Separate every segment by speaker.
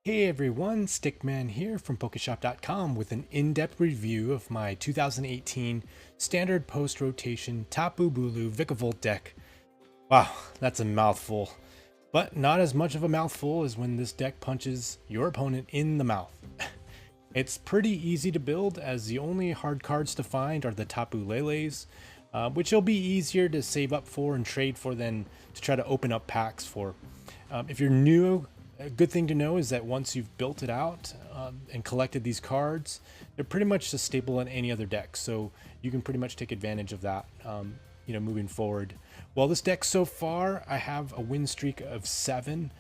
Speaker 1: Hey everyone, Stickman here from Pokeshop.com with an in-depth review of my 2018 standard post-rotation Tapu Bulu Vikavolt deck. Wow, that's a mouthful, but not as much of a mouthful as when this deck punches your opponent in the mouth. It's pretty easy to build, as the only hard cards to find are the Tapu Lele's, which will be easier to save up for and trade for than to try to open up packs for. If you're new, a good thing to know is that once you've built it out and collected these cards, they're pretty much a staple in any other deck, so you can pretty much take advantage of that moving forward. Well, this deck so far, I have a win streak of 7.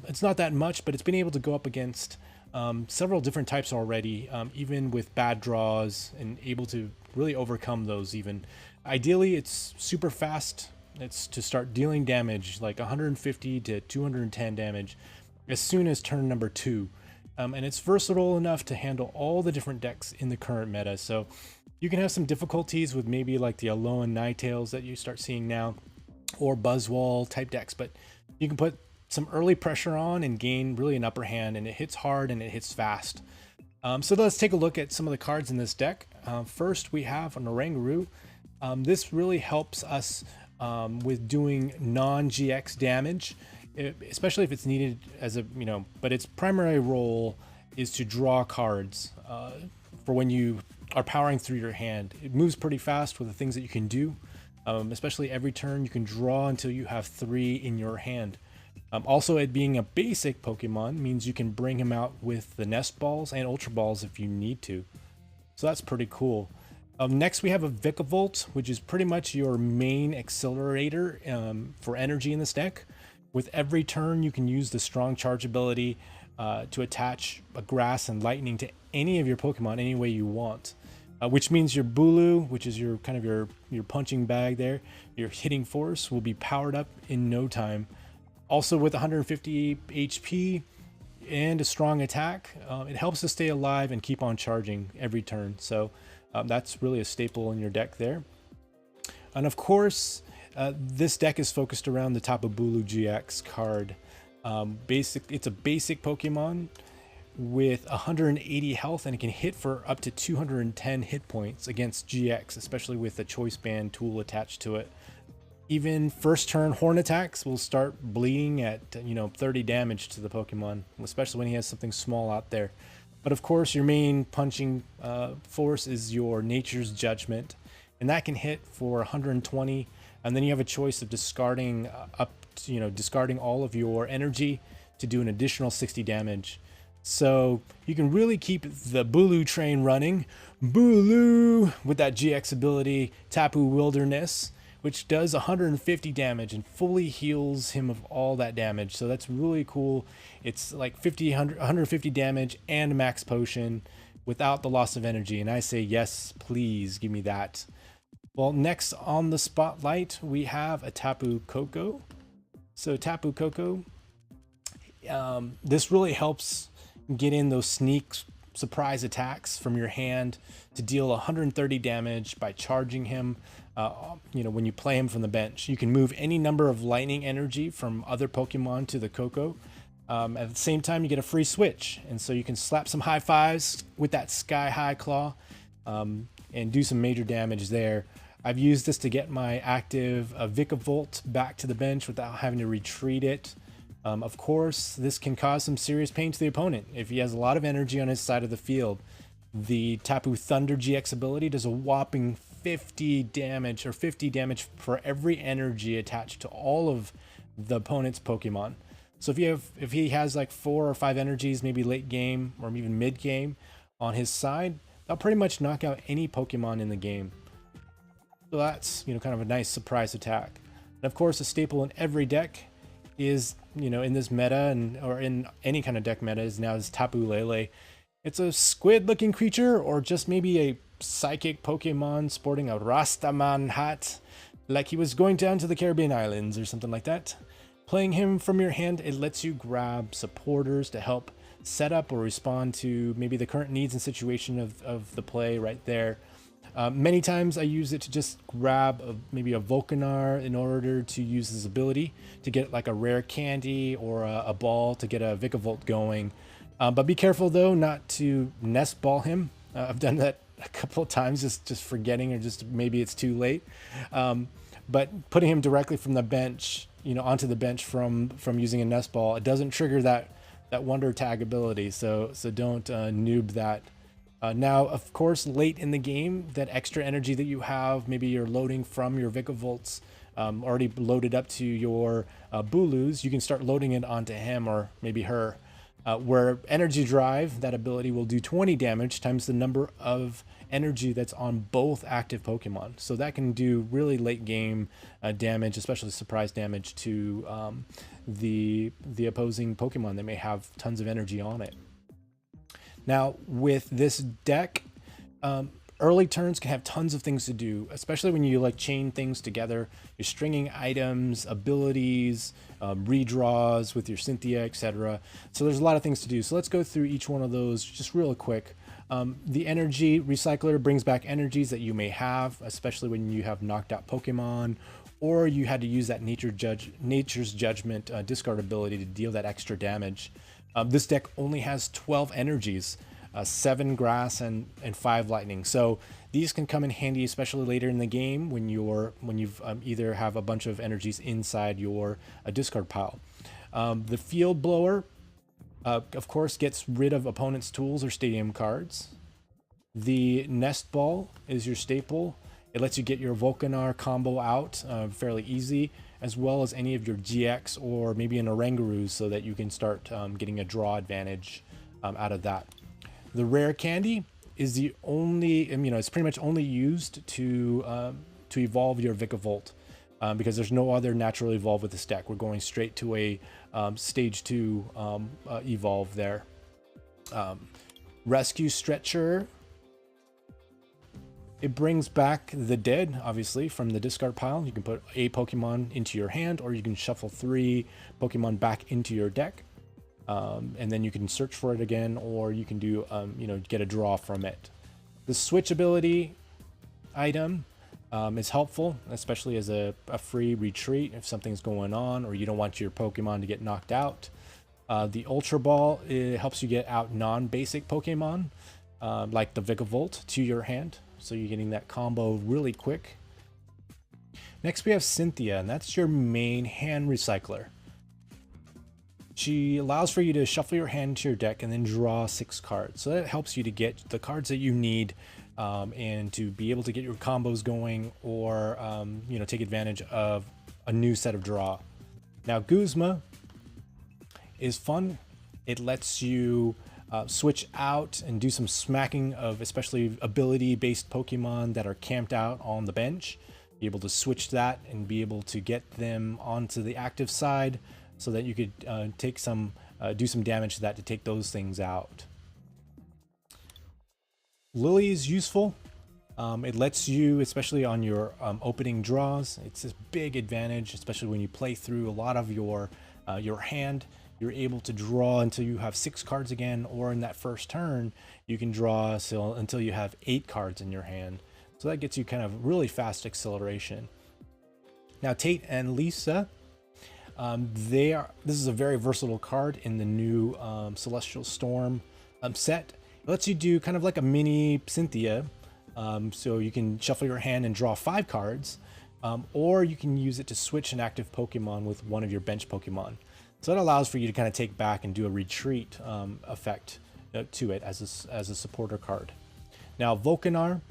Speaker 1: It's not that much, but it's been able to go up against several different types already, even with bad draws, and able to really overcome those even. Ideally, it's super fast. It's to start dealing damage, like 150 to 210 damage, as soon as turn number 2. And it's versatile enough to handle all the different decks in the current meta. So you can have some difficulties with maybe like the Alolan Ninetales that you start seeing now, or Buzzwole type decks, but you can put some early pressure on and gain really an upper hand, and it hits hard and it hits fast. So let's take a look at some of the cards in this deck. First, we have an Oranguru. This really helps us with doing non-GX damage, especially if it's needed as a, but its primary role is to draw cards for when you are powering through your hand. It moves pretty fast with the things that you can do, especially every turn you can draw until you have 3 in your hand. Also, it being a basic Pokemon means you can bring him out with the Nest Balls and Ultra Balls if you need to. So that's pretty cool. Next, we have a Vikavolt, which is pretty much your main accelerator for energy in this deck. With every turn, you can use the strong charge ability to attach a grass and lightning to any of your Pokemon any way you want. Which means your Bulu, which is your kind of your punching bag there, your hitting force, will be powered up in no time. Also, with 150 HP and a strong attack, it helps to stay alive and keep on charging every turn. So that's really a staple in your deck there. And of course, this deck is focused around the Tapu Bulu-GX card. It's a basic Pokemon with 180 health, and it can hit for up to 210 hit points against GX, especially with the Choice Band tool attached to it. Even first turn horn attacks will start bleeding at 30 damage to the Pokemon, especially when he has something small out there. But of course, your main punching force is your Nature's Judgment, and that can hit for 120. And then you have a choice of discarding discarding all of your energy to do an additional 60 damage. So you can really keep the Bulu train running. Bulu with that GX ability, Tapu Wilderness, which does 150 damage and fully heals him of all that damage. So that's really cool. It's like 150 damage and max potion without the loss of energy. And I say, yes, please give me that. Well, next on the spotlight, we have a Tapu Koko. So Tapu Koko, this really helps get in those sneak surprise attacks from your hand to deal 130 damage by charging him. When you play him from the bench, you can move any number of lightning energy from other Pokemon to the Koko. At the same time, you get a free switch, and so you can slap some high fives with that Sky High Claw and do some major damage there. I've used this to get my active Vikavolt back to the bench without having to retreat it. Of course, this can cause some serious pain to the opponent if he has a lot of energy on his side of the field. The Tapu Thunder GX ability does a whopping 50 damage for every energy attached to all of the opponent's Pokemon. So if he has like 4 or 5 energies, maybe late game or even mid game on his side, that'll pretty much knock out any Pokemon in the game. So that's kind of a nice surprise attack. And of course, a staple in every deck is in this meta or in any kind of deck meta is Tapu Lele. It's a squid looking creature, or just maybe a psychic Pokemon sporting a Rastaman hat, like he was going down to the Caribbean Islands or something like that. Playing him from your hand, it lets you grab supporters to help set up or respond to maybe the current needs and situation of the play right there. Many times I use it to just grab maybe a Volkner in order to use his ability to get like a rare candy or a ball to get a Vikavolt going. But be careful though not to nest ball him. I've done that a couple of times, just forgetting, or just maybe it's too late. But putting him directly from the bench, onto the bench from using a nest ball, it doesn't trigger that wonder tag ability. So don't noob that. Now, of course, late in the game, that extra energy that you have, maybe you're loading from your Vikavolts, already loaded up to your Bulus, you can start loading it onto him or maybe her. Where Energy Drive, that ability will do 20 damage times the number of energy that's on both active Pokemon. So that can do really late game damage, especially surprise damage to the opposing Pokemon that may have tons of energy on it. Now, with this deck, early turns can have tons of things to do, especially when you chain things together. You're stringing items, abilities, redraws with your Cynthia, etc. So there's a lot of things to do. So let's go through each one of those just real quick. The Energy Recycler brings back energies that you may have, especially when you have knocked out Pokemon, or you had to use that Nature's Judgment discard ability to deal that extra damage. This deck only has 12 energies. 7 grass and 5 lightning. So these can come in handy, especially later in the game when you've either have a bunch of energies inside your discard pile. The Field Blower, of course, gets rid of opponent's tools or stadium cards. The Nest Ball is your staple. It lets you get your Volkner combo out fairly easy, as well as any of your GX or maybe an Oranguru, so that you can start getting a draw advantage out of that. The Rare Candy is the only, it's pretty much only used to evolve your Vikavolt, because there's no other natural evolve with this deck. We're going straight to a stage 2 evolve there. Rescue Stretcher, it brings back the dead, obviously, from the discard pile. You can put a Pokemon into your hand, or you can shuffle 3 Pokemon back into your deck. And then you can search for it again, or you can do, get a draw from it. The Switch ability item is helpful, especially as a free retreat if something's going on or you don't want your Pokemon to get knocked out. The Ultra Ball, it helps you get out non-basic Pokemon, like the Vikavolt, to your hand. So you're getting that combo really quick. Next we have Cynthia, and that's your main hand recycler. She allows for you to shuffle your hand to your deck and then draw 6 cards. So that helps you to get the cards that you need and to be able to get your combos going, or take advantage of a new set of draw. Now Guzma is fun. It lets you switch out and do some smacking of especially ability-based Pokemon that are camped out on the bench. Be able to switch that and be able to get them onto the active side, so that you could do some damage to that to take those things out. Lillie is useful. It lets you, especially on your opening draws, it's a big advantage, especially when you play through a lot of your hand. You're able to draw until you have 6 cards again, or in that first turn, you can draw until you have 8 cards in your hand. So that gets you kind of really fast acceleration. Now Tate and Lisa, this is a very versatile card in the new Celestial Storm set. It lets you do kind of like a mini Cynthia, so you can shuffle your hand and draw 5 cards, or you can use it to switch an active Pokemon with one of your bench Pokemon. So that allows for you to kind of take back and do a retreat effect to it as a supporter card. Now Volkner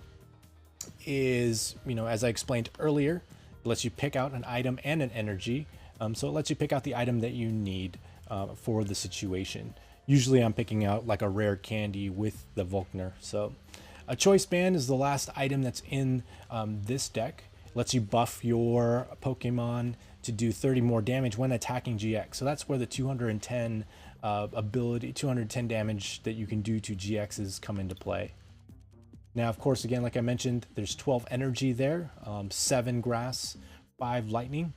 Speaker 1: is, as I explained earlier, it lets you pick out an item and an energy. So it lets you pick out the item that you need for the situation. Usually I'm picking out like a rare candy with the Volkner. So a Choice Band is the last item that's in this deck. It lets you buff your Pokemon to do 30 more damage when attacking GX. So that's where the 210 damage that you can do to GXs come into play. Now, of course, again, like I mentioned, there's 12 energy there, 7 grass, 5 lightning.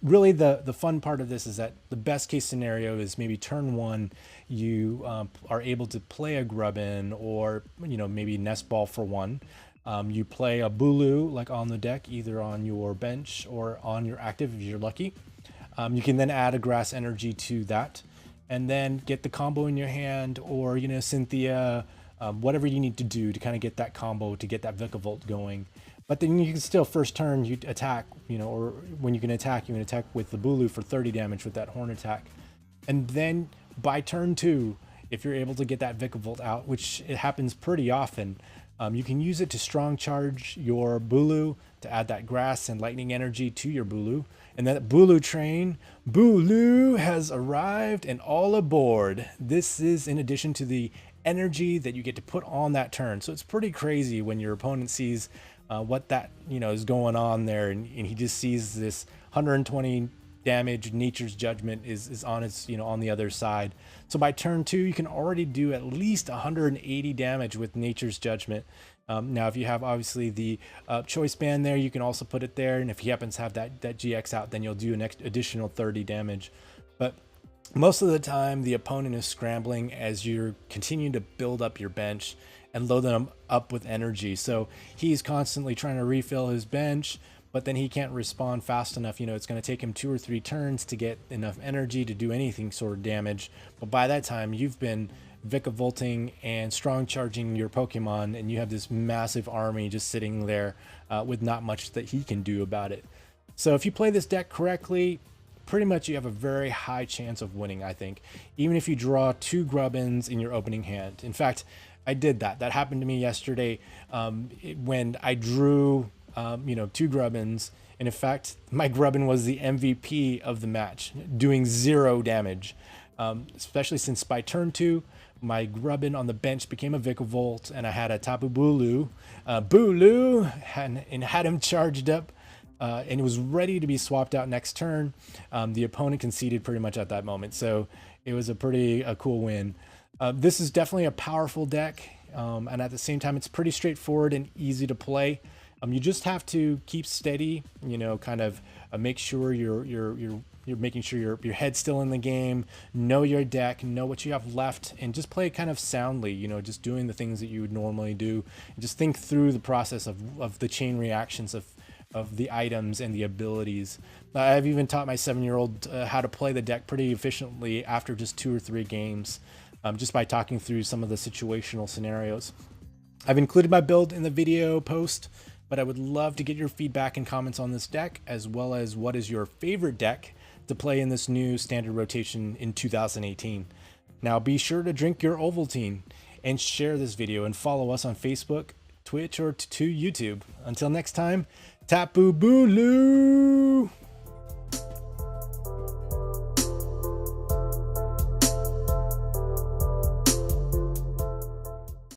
Speaker 1: Really, the fun part of this is that the best case scenario is maybe turn 1, you are able to play a Grubbin, or maybe Nest Ball for 1. You play a Bulu like on the deck, either on your bench or on your active if you're lucky. You can then add a grass energy to that. and then get the combo in your hand, or, you know, Cynthia, whatever you need to do to kind of get that combo, to get that Vikavolt going. But then you can still, first turn, you attack, you know, or when you can attack with the Bulu for 30 damage with that horn attack. And then by turn 2, if you're able to get that Vikavolt out, which it happens pretty often, you can use it to strong charge your Bulu to add that grass and lightning energy to your Bulu. And that Bulu train, Bulu has arrived and all aboard. This is in addition to the energy that you get to put on that turn. So it's pretty crazy when your opponent sees what that, you know, is going on there, and he just sees this 120 damage. Nature's Judgment is on its, you know, on the other side. So by turn 2, you can already do at least 180 damage with Nature's Judgment. Now, if you have obviously the Choice Band there, you can also put it there, and if he happens to have that GX out, then you'll do an additional 30 damage. But most of the time, the opponent is scrambling as you're continuing to build up your bench and load them up with energy. So he's constantly trying to refill his bench, but then he can't respond fast enough. You know, it's going to take him 2 or 3 turns to get enough energy to do anything sort of damage. But by that time, you've been Vikavolting and strong charging your Pokemon, and you have this massive army just sitting there with not much that he can do about it. So if you play this deck correctly, pretty much you have a very high chance of winning, I think, even if you draw 2 Grubbins in your opening hand. In fact, I did that. That happened to me yesterday when I drew, you know, 2 Grubbins. And in fact, my Grubbin was the MVP of the match, doing 0 damage, especially since by turn 2, my Grubbin on the bench became a Vikavolt, and I had a Tapu Bulu, and had him charged up, and it was ready to be swapped out next turn. The opponent conceded pretty much at that moment, so it was a pretty cool win. This is definitely a powerful deck, and at the same time, it's pretty straightforward and easy to play. You just have to keep steady, you know, kind of make sure you're making sure your head's still in the game, know your deck, know what you have left, and just play kind of soundly, you know, just doing the things that you would normally do, and just think through the process of the chain reactions of the items and the abilities. I've even taught my 7-year-old how to play the deck pretty efficiently after just 2 or 3 games, just by talking through some of the situational scenarios. I've included my build in the video post, but I would love to get your feedback and comments on this deck, as well as what is your favorite deck to play in this new standard rotation in 2018. Now be sure to drink your Ovaltine and share this video, and follow us on Facebook, Twitch, or to YouTube. Until next time, Tapu Bulu!